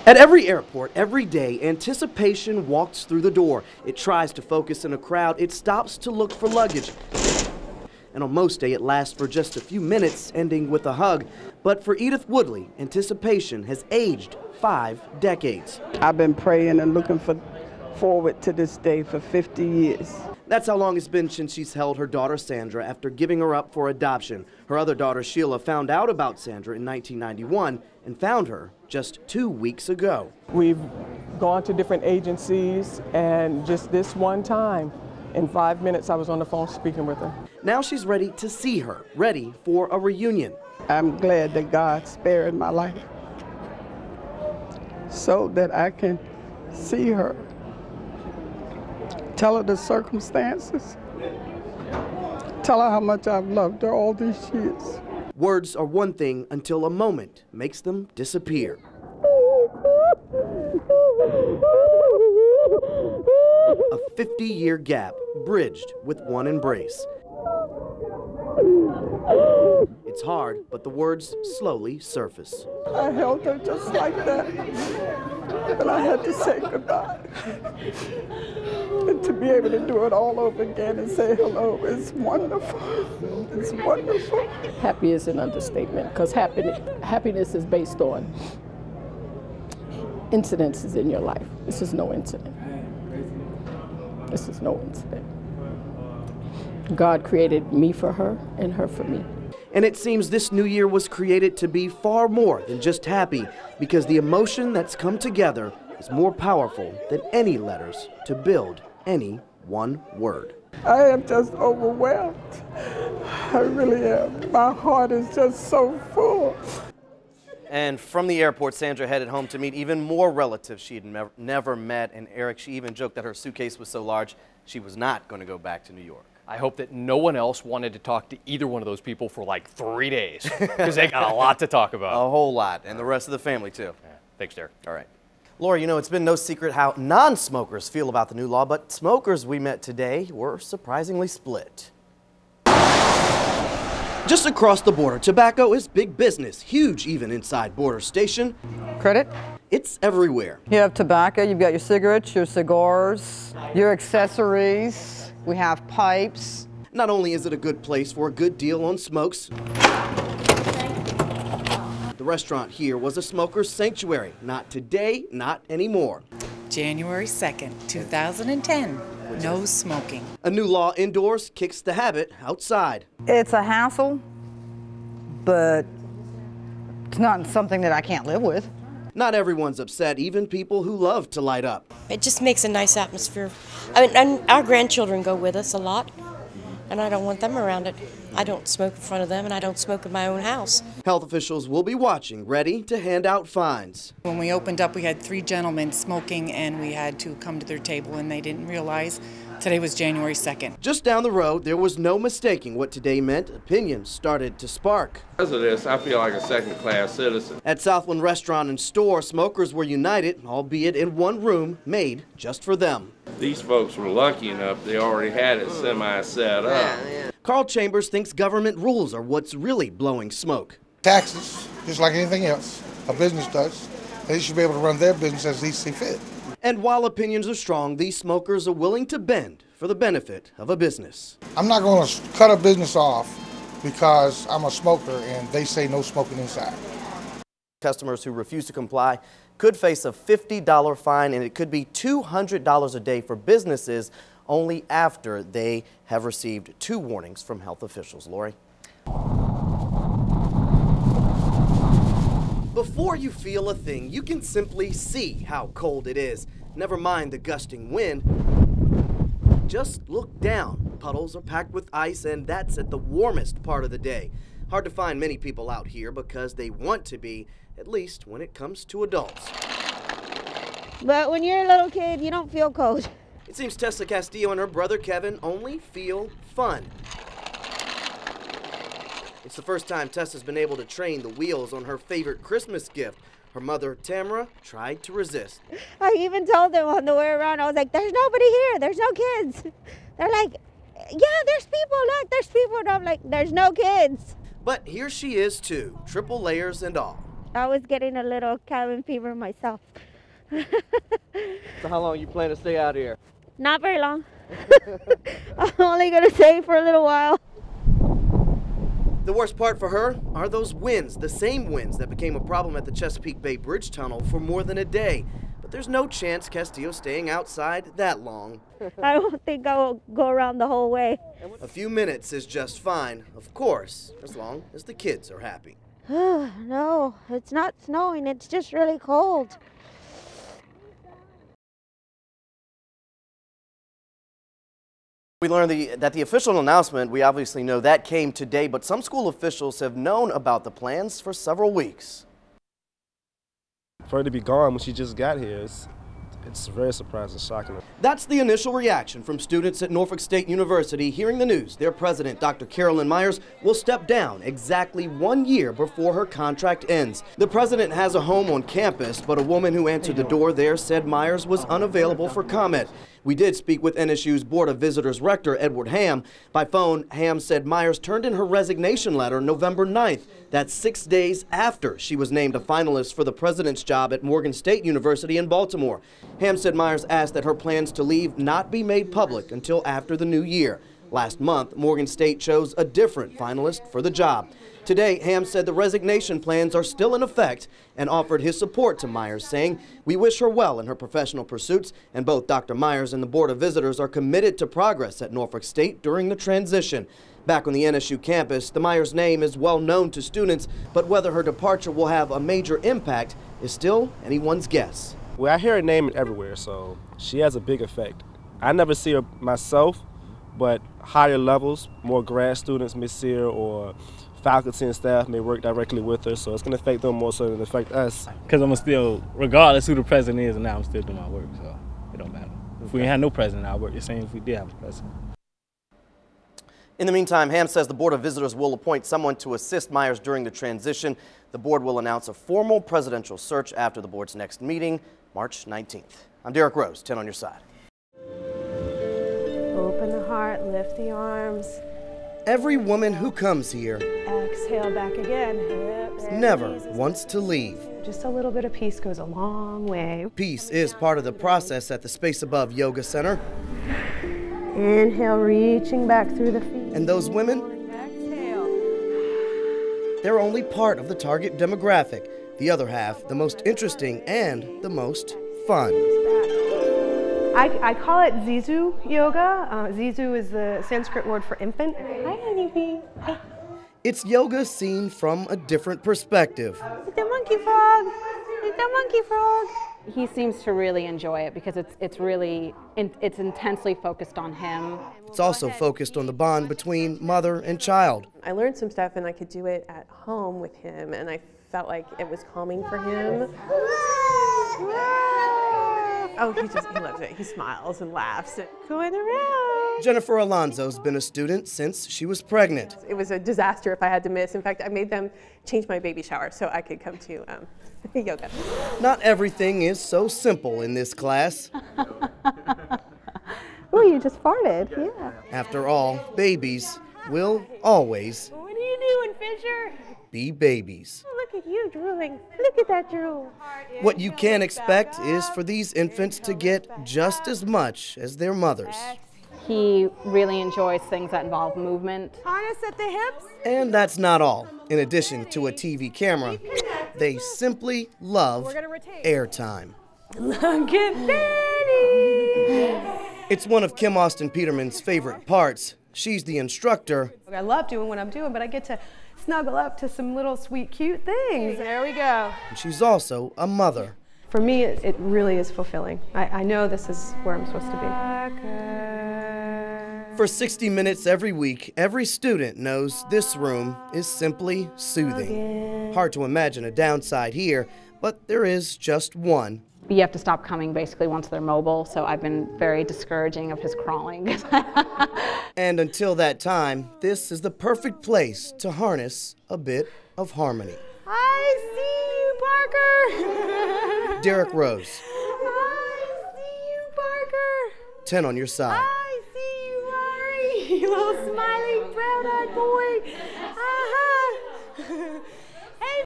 At every airport, every day, anticipation walks through the door. It tries to focus in a crowd. It stops to look for luggage. And on most days, it lasts for just a few minutes, ending with a hug. But for Edith Woodley, anticipation has aged 5 decades. I've been praying and looking forward to this day for 50 years. That's how long it's been since she's held her daughter Sandra after giving her up for adoption. Her other daughter Sheila found out about Sandra in 1991 and found her just 2 weeks ago. We've gone to different agencies, and just this one time, in 5 minutes I was on the phone speaking with her. Now she's ready to see her, ready for a reunion. I'm glad that God spared my life so that I can see her, tell her the circumstances, tell her how much I've loved her all these years. Words are one thing until a moment makes them disappear. A 50-year gap bridged with one embrace. It's hard, but the words slowly surface. I held her just like that, and I had to say goodbye. And to be able to do it all over again and say hello is wonderful. It's wonderful. Happy is an understatement, because happiness is based on incidences in your life. This is no incident. This is no incident. God created me for her and her for me. And it seems this new year was created to be far more than just happy, because the emotion that's come together is more powerful than any letters to build any one word. I am just overwhelmed. I really am. My heart is just so full. And from the airport, Sandra headed home to meet even more relatives she had never met. And Eric, she even joked that her suitcase was so large, she was not going to go back to New York. I hope that no one else wanted to talk to either one of those people for like 3 days, because they got a lot to talk about. A whole lot, and the rest of the family too. Yeah. Thanks, Derrick. All right. Laura, you know, it's been no secret how non-smokers feel about the new law, but smokers we met today were surprisingly split. Just across the border, tobacco is big business, huge even inside Border Station. Credit? It's everywhere. You have tobacco, you've got your cigarettes, your cigars, your accessories. We have pipes. Not only is it a good place for a good deal on smokes, the restaurant here was a smoker's sanctuary. Not today, not anymore. January 2nd, 2010. No smoking. A new law indoors kicks the habit outside. It's a hassle, but it's not something that I can't live with. Not everyone's upset, even people who love to light up. It just makes a nice atmosphere. I mean, and our grandchildren go with us a lot, and I don't want them around it. I don't smoke in front of them, and I don't smoke in my own house. Health officials will be watching, ready to hand out fines. When we opened up, we had 3 gentlemen smoking, and we had to come to their table, and they didn't realize today was January 2nd. Just down the road, there was no mistaking what today meant. Opinions started to spark. Because of this, I feel like a second-class citizen. At Southland Restaurant and Store, smokers were united, albeit in one room made just for them. These folks were lucky enough they already had it semi-set up. Carl Chambers thinks government rules are what's really blowing smoke. Taxes, just like anything else, a business does. They should be able to run their business as they see fit. And while opinions are strong, these smokers are willing to bend for the benefit of a business. I'm not going to cut a business off because I'm a smoker and they say no smoking inside. Customers who refuse to comply could face a $50 fine, and it could be $200 a day for businesses only after they have received 2 warnings from health officials. Lori? Before you feel a thing, you can simply see how cold it is. Never mind the gusting wind. Just look down. Puddles are packed with ice, and that's at the warmest part of the day. Hard to find many people out here because they want to be, at least when it comes to adults. But when you're a little kid, you don't feel cold. It seems Tessa Castillo and her brother Kevin only feel fun. It's the first time Tessa's been able to train the wheels on her favorite Christmas gift. Her mother, Tamara, tried to resist. I even told them on the way around, I was like, there's nobody here, there's no kids. They're like, yeah, there's people, look, there's people. And I'm like, there's no kids. But here she is too, triple layers and all. I was getting a little cabin fever myself. So how long you plan to stay out here? Not very long. I'm only going to stay for a little while. The worst part for her are those winds, the same winds that became a problem at the Chesapeake Bay Bridge Tunnel for more than a day. But there's no chance Castillo's staying outside that long. I don't think I will go around the whole way. A few minutes is just fine, of course, as long as the kids are happy. No, it's not snowing. It's just really cold. We learned that the official announcement, we obviously know that came today, but some school officials have known about the plans for several weeks. For her to be gone when she just got here, it's very surprising, shocking. That's the initial reaction from students at Norfolk State University hearing the news. Their president, Dr. Carolyn Myers, will step down exactly 1 year before her contract ends. The president has a home on campus, but a woman who answered the door there said Myers was unavailable for comment. We did speak with NSU's Board of Visitors Rector, Edward Ham. By phone, Ham said Myers turned in her resignation letter November 9th. That's 6 days after she was named a finalist for the president's job at Morgan State University in Baltimore. Ham said Myers asked that her plans to leave not be made public until after the new year. Last month, Morgan State chose a different finalist for the job. Today, Ham said the resignation plans are still in effect and offered his support to Myers, saying, "We wish her well in her professional pursuits, and both Dr. Myers and the Board of Visitors are committed to progress at Norfolk State during the transition." Back on the NSU campus, the Myers name is well known to students, but whether her departure will have a major impact is still anyone's guess. Well, I hear her name everywhere, so she has a big effect. I never see her myself, but higher levels, more grad students may see her, or faculty and staff may work directly with her, so it's going to affect them more so than affect us. Because I'm still, regardless who the president is, and now I'm still doing my work, so it don't matter. If we had no president, I'd work the same if we did have a president. In the meantime, Ham says the Board of Visitors will appoint someone to assist Myers during the transition. The board will announce a formal presidential search after the board's next meeting, March 19th. I'm Derrick Rose, 10 on your side. Open the heart, lift the arms. Every woman who comes here Exhale back again. Hips and never knees. wants to leave. Just a little bit of peace goes a long way. Peace is part of the process at the Space Above Yoga Center. Inhale, reaching back through the feet. And those women, Exhale. they're only part of the target demographic. The other half, the most interesting and the most fun. I call it Zizu yoga. Zizu is the Sanskrit word for infant. Hi, honeybee. Hi. It's yoga seen from a different perspective. Like the monkey frog. Like the monkey frog. He seems to really enjoy it because it's intensely focused on him. It's also focused on the bond between mother and child. I learned some stuff and I could do it at home with him, and I felt like it was calming for him. Oh, he loves it. He smiles and laughs. Going around. Jennifer Alonzo's been a student since she was pregnant. It was a disaster if I had to miss. In fact, I made them change my baby shower so I could come to yoga. Not everything is so simple in this class. Oh, you just farted. Yeah. After all, babies will always What are you doing, Fisher? be babies. Oh, look at you drooling. Look at that drool. What you can expect is for these infants to get just as much as their mothers. He really enjoys things that involve movement. Harness at the hips. And that's not all. In addition to a TV camera, they simply love airtime. Look at Daddy. It's one of Kim Austin Peterman's favorite parts. She's the instructor. I love doing what I'm doing, but I get to snuggle up to some little sweet, cute things. There we go. And she's also a mother. For me, it really is fulfilling. I know this is where I'm supposed to be. For 60 minutes every week, every student knows this room is simply soothing. Hard to imagine a downside here, but there is just one. You have to stop coming basically once they're mobile, so I've been very discouraging of his crawling. And until that time, this is the perfect place to harness a bit of harmony. I see you, Parker. Derrick Rose. I see you, Parker. 10 on your side. I see you, Rory. You little smiley brown-eyed boy.